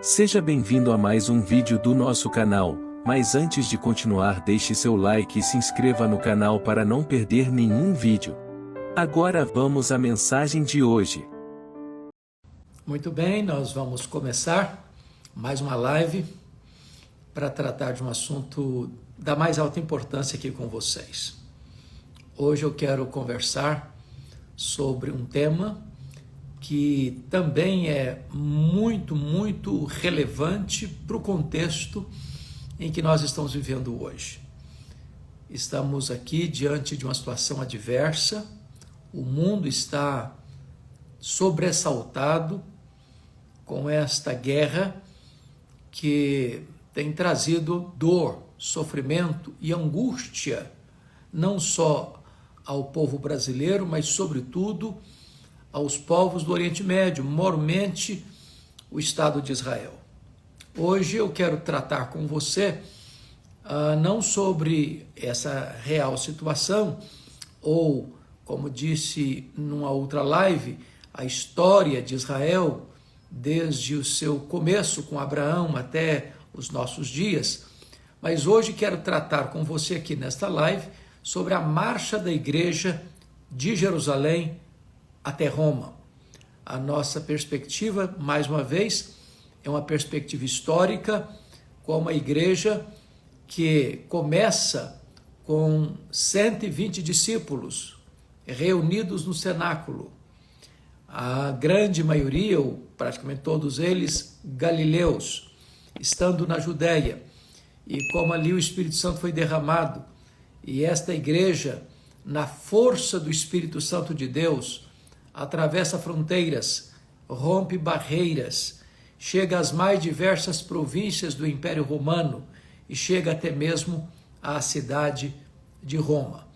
Seja bem-vindo a mais um vídeo do nosso canal, mas antes de continuar deixe seu like e se inscreva no canal para não perder nenhum vídeo. Agora vamos à mensagem de hoje. Muito bem, nós vamos começar mais uma live para tratar de um assunto da mais alta importância aqui com vocês. Hoje eu quero conversar sobre um tema que também é muito relevante para o contexto em que nós estamos vivendo hoje. Estamos aqui diante de uma situação adversa, o mundo está sobressaltado com esta guerra que tem trazido dor, sofrimento e angústia, não só ao povo brasileiro, mas sobretudo aos povos do Oriente Médio, mormente o Estado de Israel. Hoje eu quero tratar com você não sobre essa real situação, ou, como disse numa outra live, a história de Israel desde o seu começo com Abraão até os nossos dias, mas hoje quero tratar com você aqui nesta live sobre a marcha da igreja de Jerusalém até Roma. A nossa perspectiva, mais uma vez, é uma perspectiva histórica, com uma igreja que começa com 120 discípulos reunidos no cenáculo. A grande maioria, ou praticamente todos eles, galileus, estando na Judéia. E como ali o Espírito Santo foi derramado, e esta igreja, na força do Espírito Santo de Deus, atravessa fronteiras, rompe barreiras, chega às mais diversas províncias do Império Romano e chega até mesmo à cidade de Roma.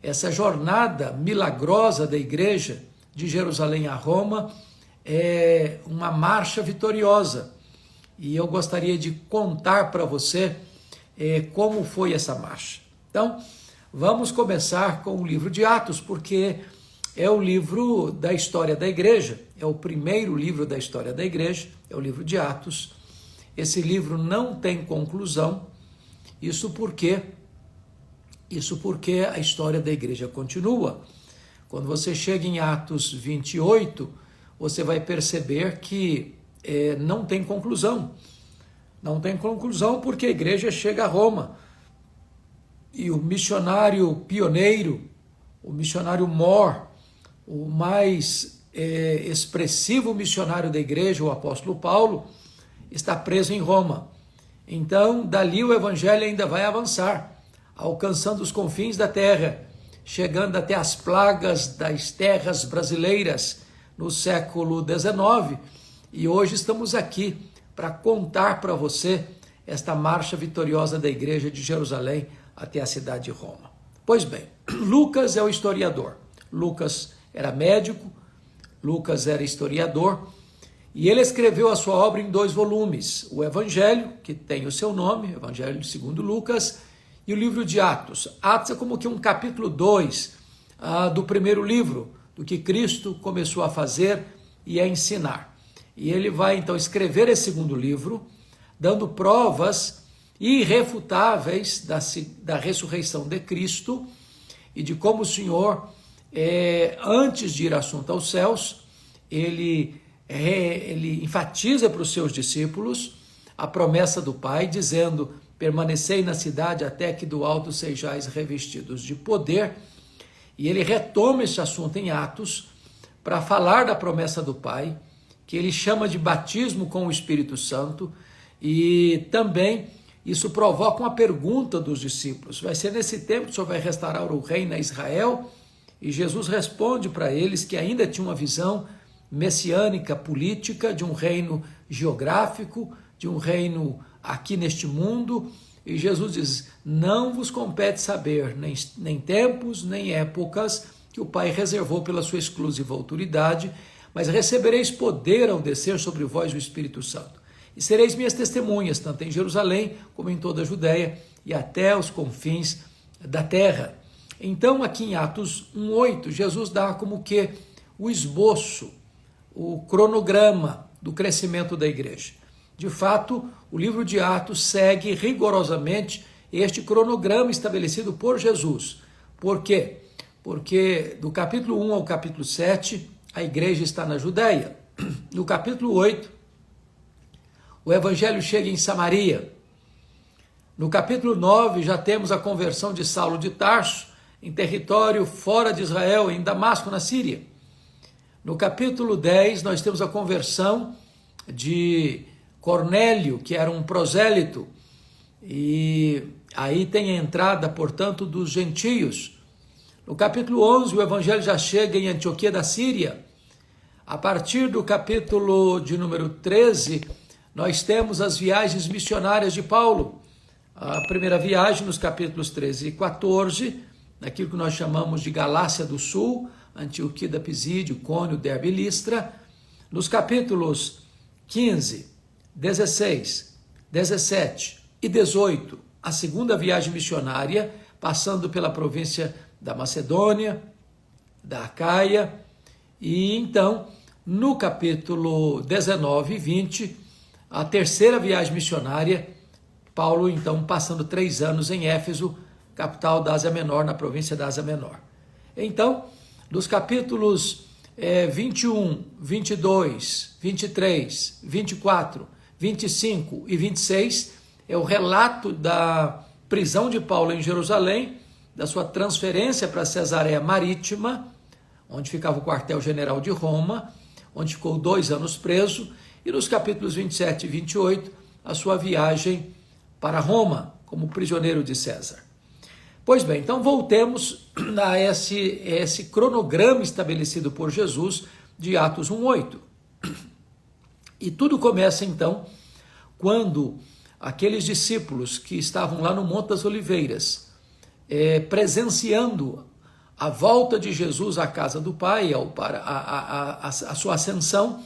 Essa jornada milagrosa da igreja de Jerusalém a Roma é uma marcha vitoriosa e eu gostaria de contar para você como foi essa marcha. Então, vamos começar com o livro de Atos, porque é o livro da história da igreja, é o primeiro livro da história da igreja, é o livro de Atos. Esse livro não tem conclusão, isso porque a história da igreja continua. Quando você chega em Atos 28, você vai perceber que não tem conclusão. Não tem conclusão porque a igreja chega a Roma. E o missionário pioneiro, o missionário mor, o mais expressivo missionário da igreja, o apóstolo Paulo, está preso em Roma. Então, dali o evangelho ainda vai avançar, alcançando os confins da terra, chegando até as plagas das terras brasileiras no século XIX. E hoje estamos aqui para contar para você esta marcha vitoriosa da igreja de Jerusalém até a cidade de Roma. Pois bem, Lucas é o historiador. Lucas era médico, Lucas era historiador, e ele escreveu a sua obra em 2 volumes, o Evangelho, que tem o seu nome, Evangelho segundo Lucas, e o livro de Atos. Atos é como que um capítulo 2 do primeiro livro, do que Cristo começou a fazer e a ensinar. E ele vai então escrever esse segundo livro, dando provas irrefutáveis da ressurreição de Cristo e de como o Senhor, antes de ir assunto aos céus, ele enfatiza para os seus discípulos a promessa do Pai, dizendo: permanecei na cidade até que do alto sejais revestidos de poder. E ele retoma esse assunto em Atos para falar da promessa do Pai, que ele chama de batismo com o Espírito Santo, e também isso provoca uma pergunta dos discípulos: vai ser nesse tempo que o Senhor vai restaurar o reino a Israel? E Jesus responde para eles que ainda tinha uma visão messiânica, política, de um reino geográfico, de um reino aqui neste mundo. E Jesus diz: não vos compete saber nem tempos, nem épocas que o Pai reservou pela sua exclusiva autoridade, mas recebereis poder ao descer sobre vós o Espírito Santo. E sereis minhas testemunhas, tanto em Jerusalém como em toda a Judéia e até os confins da terra. Então, aqui em Atos 1:8, Jesus dá como que o esboço, o cronograma do crescimento da igreja. De fato, o livro de Atos segue rigorosamente este cronograma estabelecido por Jesus. Por quê? Porque do capítulo 1 ao capítulo 7, a igreja está na Judéia. No capítulo 8, o evangelho chega em Samaria. No capítulo 9, já temos a conversão de Saulo de Tarso, em território fora de Israel, em Damasco, na Síria. No capítulo 10, nós temos a conversão de Cornélio, que era um prosélito, e aí tem a entrada, portanto, dos gentios. No capítulo 11, o evangelho já chega em Antioquia da Síria. A partir do capítulo de número 13, nós temos as viagens missionárias de Paulo. A primeira viagem nos capítulos 13 e 14, naquilo que nós chamamos de Galácia do Sul, Antioquia da Pisídia, Cônio, Derbe e Listra. Nos capítulos 15, 16, 17 e 18, a segunda viagem missionária, passando pela província da Macedônia, da Acaia, e então, no capítulo 19 e 20, a terceira viagem missionária, Paulo, então, passando 3 anos em Éfeso, capital da Ásia Menor, na província da Ásia Menor. Então, nos capítulos 21, 22, 23, 24, 25 e 26, é o relato da prisão de Paulo em Jerusalém, da sua transferência para Cesareia Marítima, onde ficava o quartel-general de Roma, onde ficou 2 anos preso, e nos capítulos 27 e 28, a sua viagem para Roma, como prisioneiro de César. Pois bem, então voltemos a esse cronograma estabelecido por Jesus de Atos 1:8. E tudo começa então quando aqueles discípulos que estavam lá no Monte das Oliveiras, presenciando a volta de Jesus à casa do Pai, a sua ascensão,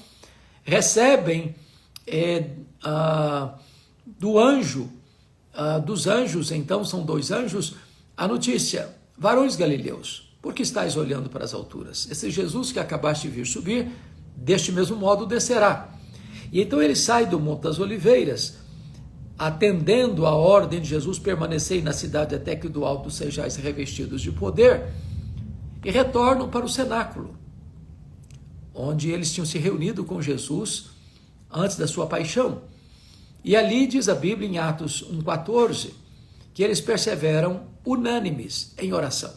recebem do anjo, dos anjos, então são 2 anjos, a notícia: varões galileus, por que estáis olhando para as alturas? Esse Jesus que acabaste de vir subir, deste mesmo modo descerá. E então ele sai do Monte das Oliveiras, atendendo a ordem de Jesus, permanecei na cidade até que do alto sejais revestidos de poder, e retornam para o cenáculo, onde eles tinham se reunido com Jesus antes da sua paixão. E ali diz a Bíblia em Atos 1:14, que eles perseveram unânimes em oração.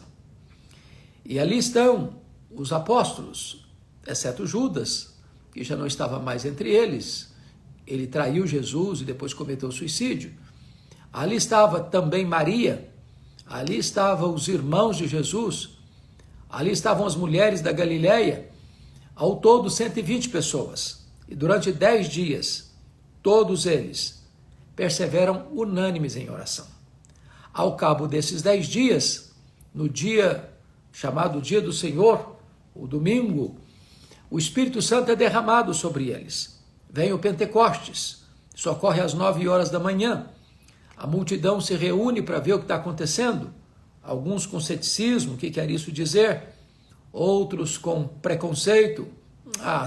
E ali estão os apóstolos, exceto Judas, que já não estava mais entre eles. Ele traiu Jesus e depois cometeu suicídio. Ali estava também Maria, ali estavam os irmãos de Jesus, ali estavam as mulheres da Galileia, ao todo 120 pessoas. E durante 10 dias, todos eles perseveram unânimes em oração. Ao cabo desses 10 dias, no dia chamado Dia do Senhor, o domingo, o Espírito Santo é derramado sobre eles. Vem o Pentecostes, isso ocorre às 9 horas da manhã. A multidão se reúne para ver o que está acontecendo. Alguns com ceticismo, o que quer isso dizer? Outros com preconceito,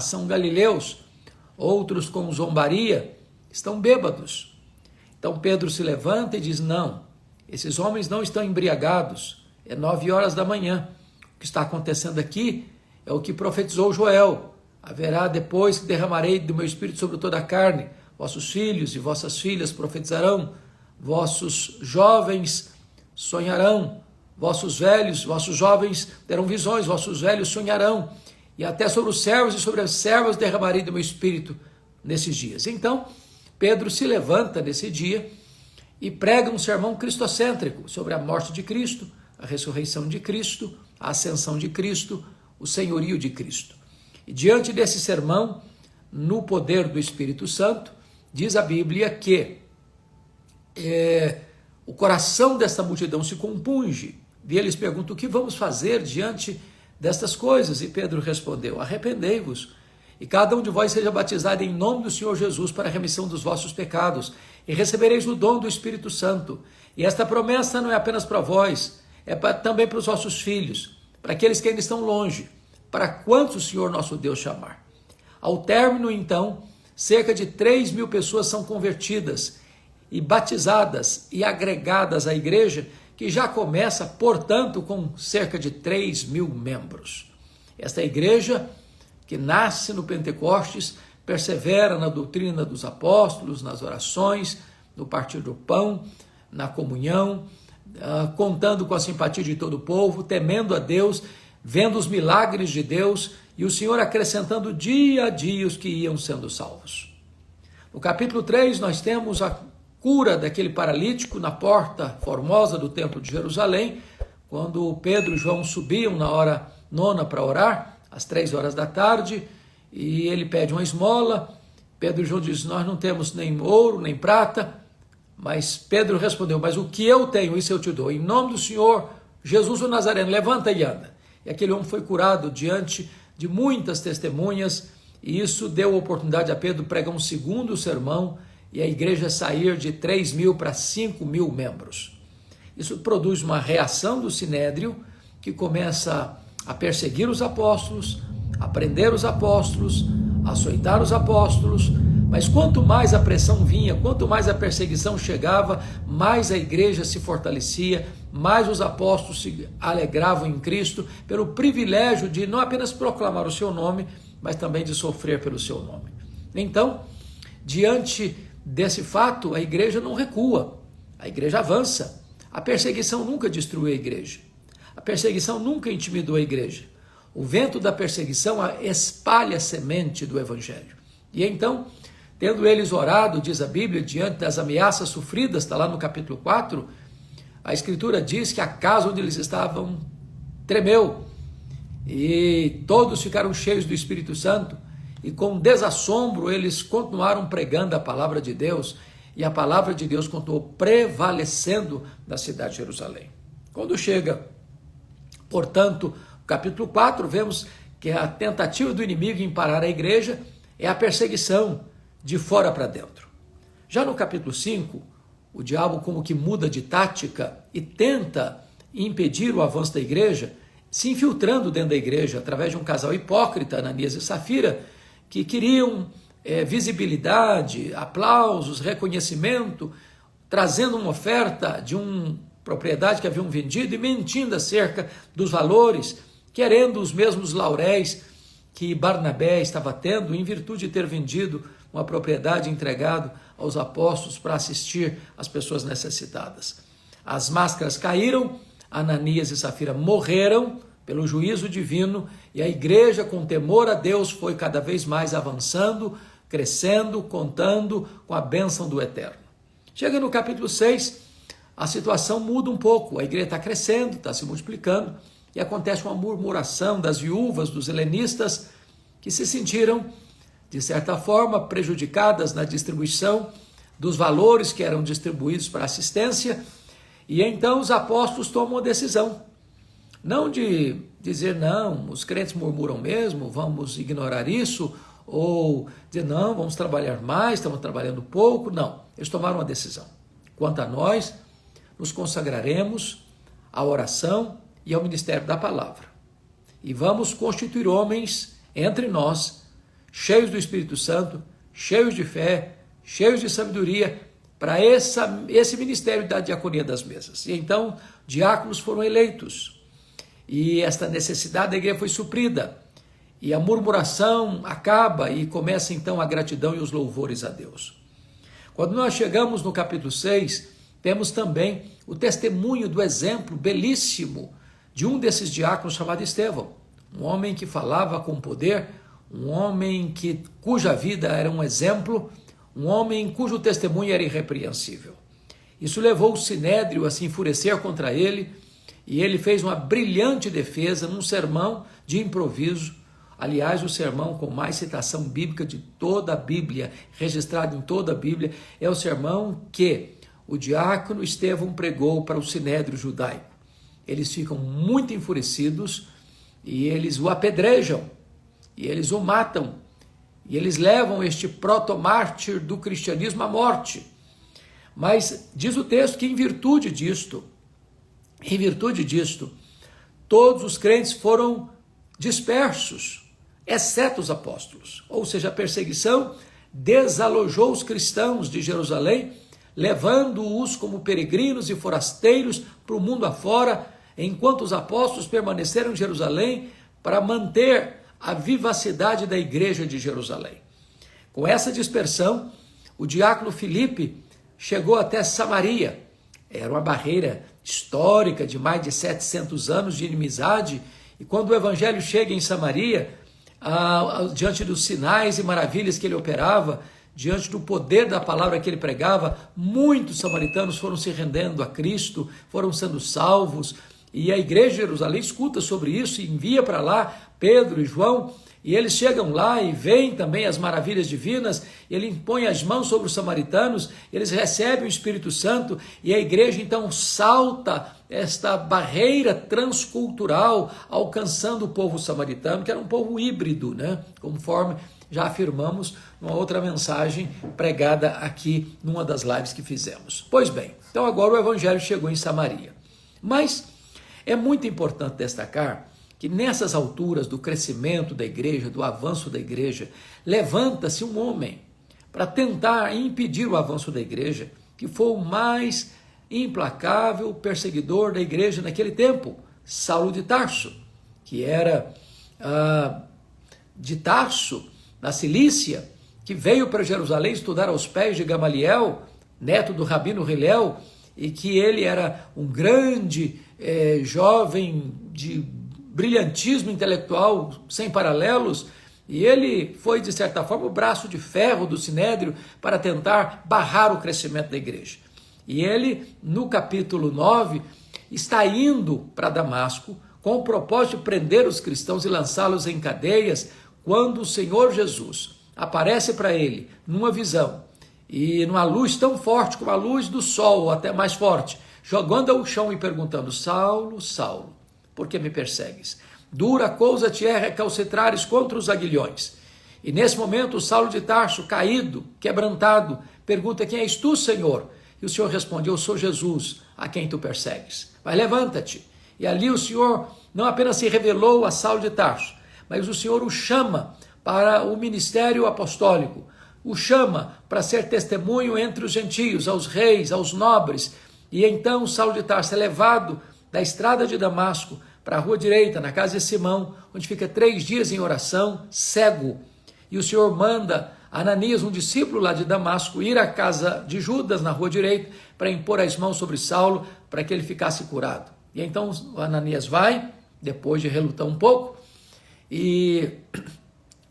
são galileus. Outros com zombaria, estão bêbados. Então Pedro se levanta e diz: não, esses homens não estão embriagados, é 9 horas da manhã. O que está acontecendo aqui é o que profetizou Joel: haverá depois que derramarei do meu espírito sobre toda a carne, vossos filhos e vossas filhas profetizarão, vossos jovens sonharão, vossos jovens terão visões, vossos velhos sonharão, e até sobre os servos e sobre as servas derramarei do meu espírito nesses dias. Então, Pedro se levanta nesse dia e prega um sermão cristocêntrico sobre a morte de Cristo, a ressurreição de Cristo, a ascensão de Cristo, o senhorio de Cristo. E diante desse sermão, no poder do Espírito Santo, diz a Bíblia que o coração desta multidão se compunge. E eles perguntam: o que vamos fazer diante destas coisas? E Pedro respondeu: arrependei-vos, e cada um de vós seja batizado em nome do Senhor Jesus para a remissão dos vossos pecados, e recebereis o dom do Espírito Santo. E esta promessa não é apenas para vós, também para os vossos filhos, para aqueles que ainda estão longe, para quantos o Senhor nosso Deus chamar. Ao término, então, cerca de 3.000 pessoas são convertidas e batizadas e agregadas à igreja, que já começa, portanto, com cerca de 3.000 membros. Esta igreja, que nasce no Pentecostes, persevera na doutrina dos apóstolos, nas orações, no partir do pão, na comunhão, contando com a simpatia de todo o povo, temendo a Deus, vendo os milagres de Deus e o Senhor acrescentando dia a dia os que iam sendo salvos. No capítulo 3 nós temos a cura daquele paralítico na porta formosa do templo de Jerusalém, quando Pedro e João subiam na hora nona para orar, às 3 horas da tarde, e ele pede uma esmola. Pedro e João dizem: nós não temos nem ouro, nem prata, mas Pedro respondeu: mas o que eu tenho, isso eu te dou. Em nome do Senhor Jesus o Nazareno, levanta e anda. E aquele homem foi curado diante de muitas testemunhas, e isso deu oportunidade a Pedro pregar um segundo sermão, e a igreja sair de 3.000 para 5.000 membros. Isso produz uma reação do Sinédrio, que começa a perseguir os apóstolos, a prender os apóstolos, a açoitar os apóstolos, mas quanto mais a pressão vinha, quanto mais a perseguição chegava, mais a igreja se fortalecia, mais os apóstolos se alegravam em Cristo pelo privilégio de não apenas proclamar o seu nome, mas também de sofrer pelo seu nome. Então, diante desse fato, a igreja não recua, a igreja avança. A perseguição nunca destruiu a igreja, a perseguição nunca intimidou a igreja. O vento da perseguição espalha a semente do evangelho. E então, tendo eles orado, diz a Bíblia, diante das ameaças sofridas, está lá no capítulo 4, a Escritura diz que a casa onde eles estavam tremeu, e todos ficaram cheios do Espírito Santo, e com desassombro eles continuaram pregando a palavra de Deus, e a palavra de Deus continuou prevalecendo na cidade de Jerusalém. Quando chega, portanto, o capítulo 4, vemos que a tentativa do inimigo em parar a igreja é a perseguição de fora para dentro. Já no capítulo 5, o diabo como que muda de tática e tenta impedir o avanço da igreja, se infiltrando dentro da igreja através de um casal hipócrita, Ananias e Safira, que queriam visibilidade, aplausos, reconhecimento, trazendo uma oferta de uma propriedade que haviam vendido e mentindo acerca dos valores, querendo os mesmos lauréis que Barnabé estava tendo em virtude de ter vendido uma propriedade entregado aos apóstolos para assistir as pessoas necessitadas. As máscaras caíram, Ananias e Safira morreram pelo juízo divino, e a igreja, com temor a Deus, foi cada vez mais avançando, crescendo, contando com a bênção do Eterno. Chega no capítulo 6, a situação muda um pouco, a igreja está crescendo, está se multiplicando, e acontece uma murmuração das viúvas, dos helenistas, que se sentiram, de certa forma, prejudicadas na distribuição dos valores que eram distribuídos para assistência, e então os apóstolos tomam uma decisão, não de dizer: não, os crentes murmuram mesmo, vamos ignorar isso, ou dizer: não, vamos trabalhar mais, estamos trabalhando pouco. Não, eles tomaram uma decisão. Quanto a nós, nos consagraremos à oração e ao ministério da palavra, e vamos constituir homens entre nós, cheios do Espírito Santo, cheios de fé, cheios de sabedoria, para esse ministério da diaconia das mesas. E então, diáconos foram eleitos, e esta necessidade da igreja foi suprida, e a murmuração acaba, e começa então a gratidão e os louvores a Deus. Quando nós chegamos no capítulo 6, temos também o testemunho do exemplo belíssimo de um desses diáconos chamado Estevão, um homem que falava com poder, um homem cuja vida era um exemplo, um homem cujo testemunho era irrepreensível. Isso levou o Sinédrio a se enfurecer contra ele, e ele fez uma brilhante defesa num sermão de improviso. Aliás, o sermão com mais citação bíblica de toda a Bíblia, registrado em toda a Bíblia, é o sermão que o diácono Estevão pregou para o Sinédrio judaico. Eles ficam muito enfurecidos e eles o apedrejam, e eles o matam, e eles levam este protomártir do cristianismo à morte. Mas diz o texto que em virtude disto, todos os crentes foram dispersos, exceto os apóstolos. Ou seja, a perseguição desalojou os cristãos de Jerusalém, levando-os como peregrinos e forasteiros para o mundo afora, enquanto os apóstolos permaneceram em Jerusalém para manter a vivacidade da igreja de Jerusalém. Com essa dispersão, o diácono Filipe chegou até Samaria. Era uma barreira histórica de mais de 700 anos de inimizade, e quando o evangelho chega em Samaria, diante dos sinais e maravilhas que ele operava, diante do poder da palavra que ele pregava, muitos samaritanos foram se rendendo a Cristo, foram sendo salvos, e a igreja de Jerusalém escuta sobre isso e envia para lá Pedro e João, e eles chegam lá e veem também as maravilhas divinas, ele impõe as mãos sobre os samaritanos, eles recebem o Espírito Santo, e a igreja então salta esta barreira transcultural, alcançando o povo samaritano, que era um povo híbrido, né? Conforme já afirmamos numa outra mensagem pregada aqui numa das lives que fizemos. Pois bem, então agora o evangelho chegou em Samaria. Mas é muito importante destacar que nessas alturas do crescimento da igreja, do avanço da igreja, levanta-se um homem para tentar impedir o avanço da igreja, que foi o mais implacável perseguidor da igreja naquele tempo, Saulo de Tarso, que era de Tarso, na Cilícia, que veio para Jerusalém estudar aos pés de Gamaliel, neto do rabino Hilel, e que ele era um grande jovem de brilhantismo intelectual sem paralelos, e ele foi, de certa forma, o braço de ferro do Sinédrio para tentar barrar o crescimento da igreja. E ele, no capítulo 9, está indo para Damasco com o propósito de prender os cristãos e lançá-los em cadeias, quando o Senhor Jesus aparece para ele numa visão, e numa luz tão forte como a luz do sol, ou até mais forte, jogando ao chão e perguntando: Saulo, Saulo, por que me persegues? Dura coisa te é recalcitrares contra os aguilhões. E nesse momento o Saulo de Tarso, caído, quebrantado, pergunta: quem és tu, Senhor? E o Senhor responde: eu sou Jesus, a quem tu persegues. Mas levanta-te. E ali o Senhor não apenas se revelou a Saulo de Tarso, mas o Senhor o chama para o ministério apostólico, o chama para ser testemunho entre os gentios, aos reis, aos nobres. E então Saulo de Tarso é levado da estrada de Damasco para a rua direita, na casa de Simão, onde fica 3 dias em oração, cego. E o Senhor manda Ananias, um discípulo lá de Damasco, ir à casa de Judas, na rua direita, para impor as mãos sobre Saulo, para que ele ficasse curado. E então Ananias vai, depois de relutar um pouco, e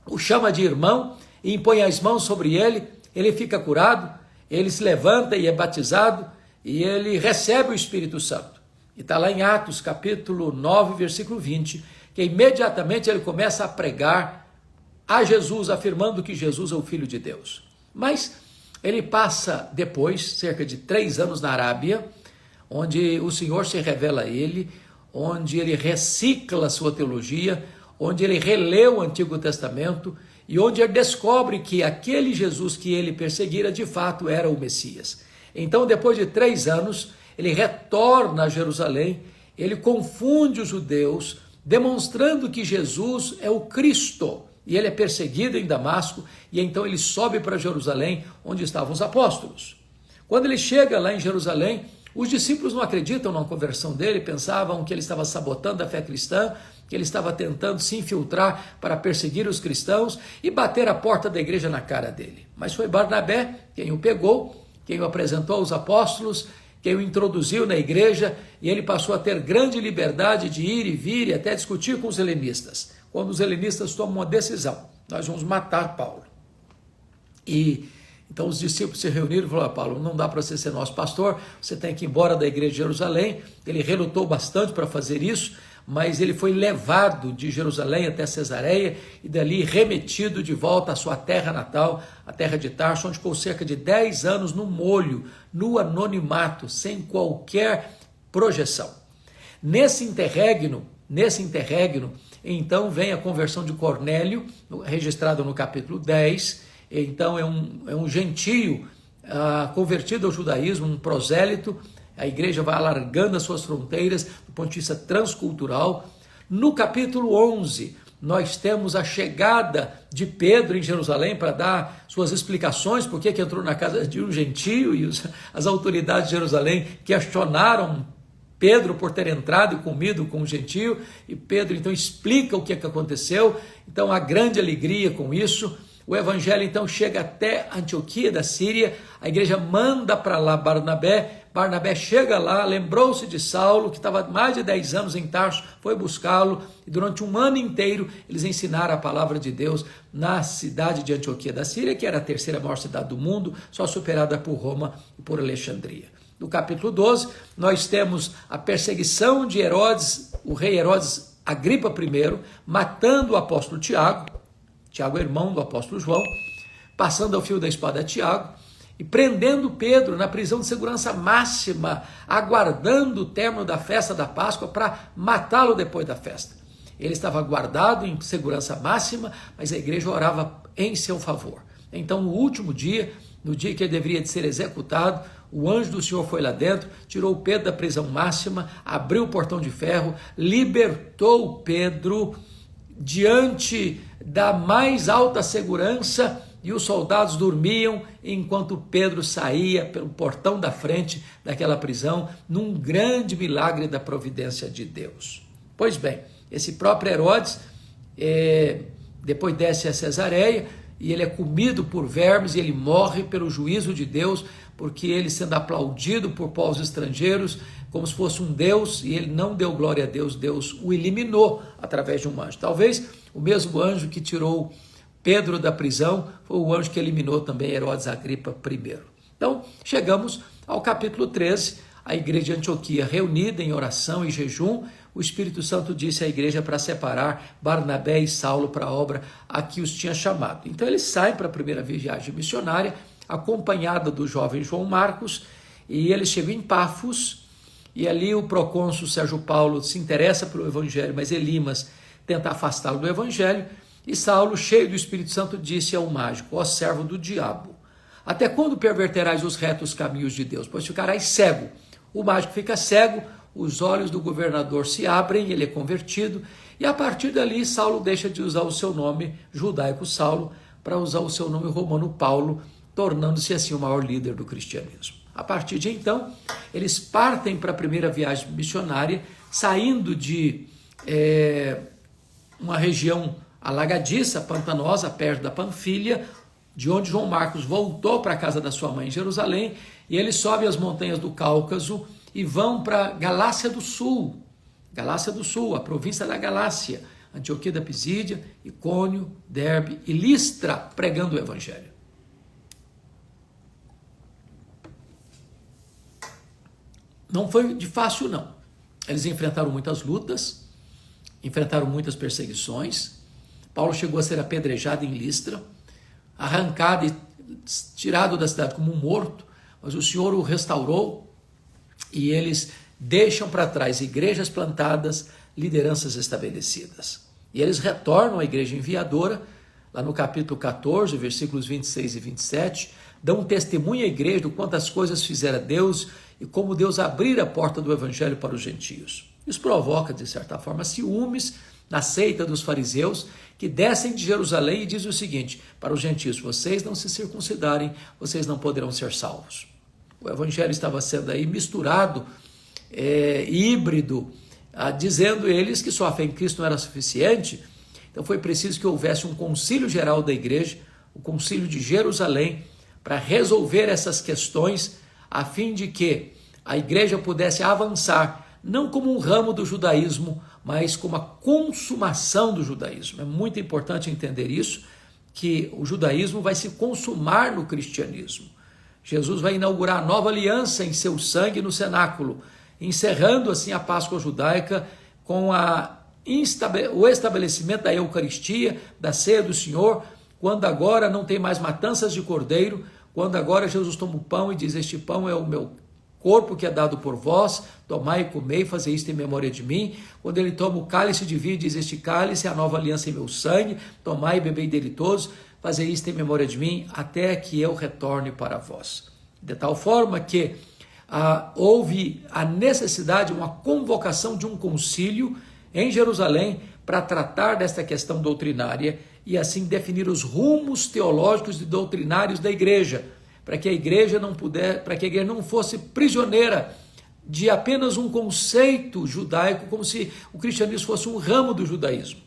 o chama de irmão, e impõe as mãos sobre ele, ele fica curado, ele se levanta e é batizado, e ele recebe o Espírito Santo. E está lá em Atos, capítulo 9, versículo 20, que imediatamente ele começa a pregar a Jesus, afirmando que Jesus é o Filho de Deus. Mas ele passa depois, cerca de 3 anos na Arábia, onde o Senhor se revela a ele, onde ele recicla a sua teologia, onde ele relê o Antigo Testamento e onde ele descobre que aquele Jesus que ele perseguira de fato era o Messias. Então, depois de 3 anos, ele retorna a Jerusalém, ele confunde os judeus, demonstrando que Jesus é o Cristo, e ele é perseguido em Damasco, e então ele sobe para Jerusalém, onde estavam os apóstolos. Quando ele chega lá em Jerusalém, os discípulos não acreditam na conversão dele, pensavam que ele estava sabotando a fé cristã, que ele estava tentando se infiltrar para perseguir os cristãos e bater a porta da igreja na cara dele. Mas foi Barnabé quem o pegou, quem o apresentou aos apóstolos, quem o introduziu na igreja, e ele passou a ter grande liberdade de ir e vir e até discutir com os helenistas. Quando os helenistas tomam uma decisão: nós vamos matar Paulo. E então os discípulos se reuniram e falaram: Paulo, não dá para você ser nosso pastor, você tem que ir embora da igreja de Jerusalém. Ele relutou bastante para fazer isso, mas ele foi levado de Jerusalém até Cesareia e dali remetido de volta à sua terra natal, a terra de Tarso, onde ficou cerca de 10 anos no molho, no anonimato, sem qualquer projeção. Nesse interregno, então vem a conversão de Cornélio, registrado no capítulo 10. Então é um gentio convertido ao judaísmo, um prosélito. A igreja vai alargando as suas fronteiras do ponto de vista transcultural. No capítulo 11, nós temos a chegada de Pedro em Jerusalém para dar suas explicações por que entrou na casa de um gentio, e as autoridades de Jerusalém questionaram Pedro por ter entrado e comido com um gentio, e Pedro então explica o que aconteceu. Então há grande alegria com isso. O evangelho então chega até Antioquia da Síria, a igreja manda para lá Barnabé chega lá, lembrou-se de Saulo, que estava há mais de 10 anos em Tarso, foi buscá-lo, e durante um ano inteiro eles ensinaram a palavra de Deus na cidade de Antioquia da Síria, que era a terceira maior cidade do mundo, só superada por Roma e por Alexandria. No capítulo 12, nós temos a perseguição de Herodes, o rei Herodes Agripa I, matando o apóstolo Tiago é irmão do apóstolo João, passando ao fio da espada a Tiago, e prendendo Pedro na prisão de segurança máxima, aguardando o término da festa da Páscoa para matá-lo depois da festa. Ele estava guardado em segurança máxima, mas a igreja orava em seu favor. Então, no último dia, no dia que ele deveria de ser executado, o anjo do Senhor foi lá dentro, tirou Pedro da prisão máxima, abriu o portão de ferro, libertou Pedro diante da mais alta segurança, e os soldados dormiam enquanto Pedro saía pelo portão da frente daquela prisão, num grande milagre da providência de Deus. Pois bem, esse próprio Herodes, depois desce a Cesareia, e ele é comido por vermes, e ele morre pelo juízo de Deus, porque ele, sendo aplaudido por povos estrangeiros, como se fosse um Deus, e ele não deu glória a Deus, Deus o eliminou através de um anjo. Talvez o mesmo anjo que tirou Pedro da prisão foi o anjo que eliminou também Herodes Agripa I. Então, chegamos ao capítulo 13, a igreja de Antioquia reunida em oração e jejum. O Espírito Santo disse à igreja para separar Barnabé e Saulo para a obra a que os tinha chamado. Então eles saem para a primeira viagem missionária, acompanhada do jovem João Marcos, e eles chegam em Pafos, e ali o procônsul Sérgio Paulo se interessa pelo evangelho, mas Elimas tenta afastá-lo do evangelho, e Saulo, cheio do Espírito Santo, disse ao mágico: ó servo do diabo, até quando perverterás os retos caminhos de Deus? Pois ficarás cego. O mágico fica cego, os olhos do governador se abrem, ele é convertido, e a partir dali Saulo deixa de usar o seu nome judaico Saulo para usar o seu nome romano Paulo, tornando-se assim o maior líder do cristianismo. A partir de então, eles partem para a primeira viagem missionária, saindo de uma região alagadiça, pantanosa, perto da Panfilha, de onde João Marcos voltou para a casa da sua mãe em Jerusalém, e eles sobem as montanhas do Cáucaso e vão para Galácia do Sul, a província da Galácia, Antioquia da Pisídia, Icônio, Derbe e Listra, pregando o evangelho. Não foi de fácil, não. Eles enfrentaram muitas lutas, enfrentaram muitas perseguições. Paulo chegou a ser apedrejado em Listra, arrancado e tirado da cidade como um morto, mas o Senhor o restaurou, e eles deixam para trás igrejas plantadas, lideranças estabelecidas. E eles retornam à igreja enviadora, lá no capítulo 14, versículos 26 e 27, dão um testemunho à igreja do quantas coisas fizera Deus e como Deus abrira a porta do evangelho para os gentios. Isso provoca, de certa forma, ciúmes na seita dos fariseus, que descem de Jerusalém e dizem o seguinte: para os gentios, vocês não se circuncidarem, vocês não poderão ser salvos. O evangelho estava sendo aí misturado, híbrido, dizendo eles que só a fé em Cristo não era suficiente. Então foi preciso que houvesse um concílio geral da igreja, o concílio de Jerusalém, para resolver essas questões, a fim de que a igreja pudesse avançar, não como um ramo do judaísmo, mas como a consumação do judaísmo. É muito importante entender isso, que o judaísmo vai se consumar no cristianismo. Jesus vai inaugurar a nova aliança em seu sangue no cenáculo, encerrando assim a Páscoa judaica com o estabelecimento da Eucaristia, da ceia do Senhor, quando agora não tem mais matanças de cordeiro, quando agora Jesus toma o pão e diz: este pão é o meu corpo que é dado por vós, tomai e comei, fazei isto em memória de mim. Quando ele toma o cálice de vinho e diz: este cálice é a nova aliança em meu sangue, tomai e bebei dele todos, fazei isto em memória de mim, até que eu retorne para vós. De tal forma que houve a necessidade, uma convocação de um concílio em Jerusalém, para tratar desta questão doutrinária e assim definir os rumos teológicos e doutrinários da igreja, para que a igreja não fosse prisioneira de apenas um conceito judaico, como se o cristianismo fosse um ramo do judaísmo.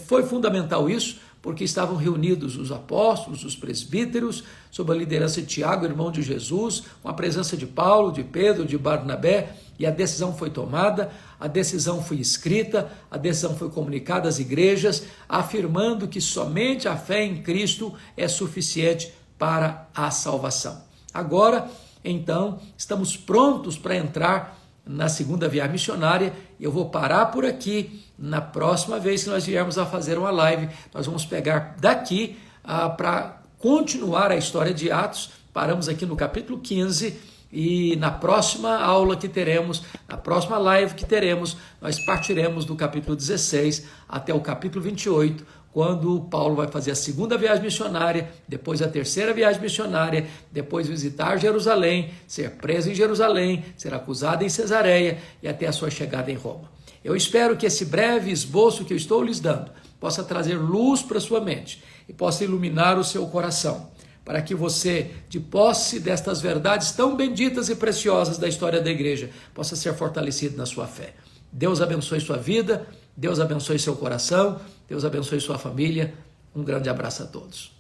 Foi fundamental isso, porque estavam reunidos os apóstolos, os presbíteros, sob a liderança de Tiago, irmão de Jesus, com a presença de Paulo, de Pedro, de Barnabé, e a decisão foi tomada, a decisão foi escrita, a decisão foi comunicada às igrejas, afirmando que somente a fé em Cristo é suficiente para a salvação. Agora, então, estamos prontos para entrar na segunda viagem missionária. Eu vou parar por aqui. Na próxima vez que nós viermos a fazer uma live, nós vamos pegar daqui para continuar a história de Atos. Paramos aqui no capítulo 15 e na próxima aula que teremos, na próxima live que teremos, nós partiremos do capítulo 16 até o capítulo 28, quando Paulo vai fazer a segunda viagem missionária, depois a terceira viagem missionária, depois visitar Jerusalém, ser preso em Jerusalém, ser acusado em Cesareia e até a sua chegada em Roma. Eu espero que esse breve esboço que eu estou lhes dando possa trazer luz para a sua mente e possa iluminar o seu coração, para que você, de posse destas verdades tão benditas e preciosas da história da igreja, possa ser fortalecido na sua fé. Deus abençoe sua vida, Deus abençoe seu coração, Deus abençoe sua família. Um grande abraço a todos.